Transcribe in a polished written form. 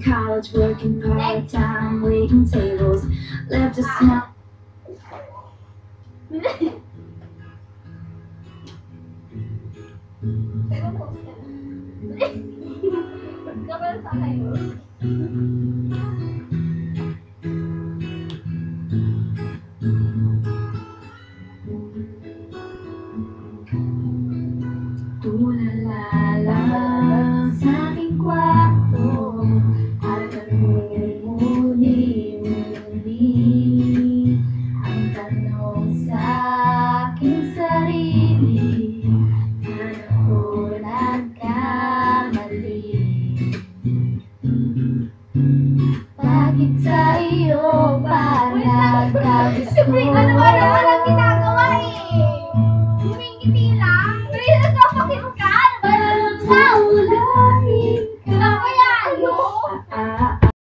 College, working part-time, waiting tables, left a smile. Tulala sa aking kwarto at namumuni-muni ang tanong sa aking sarili, saan ako nagkamali? Bakit sa iyo pa nagkagusto?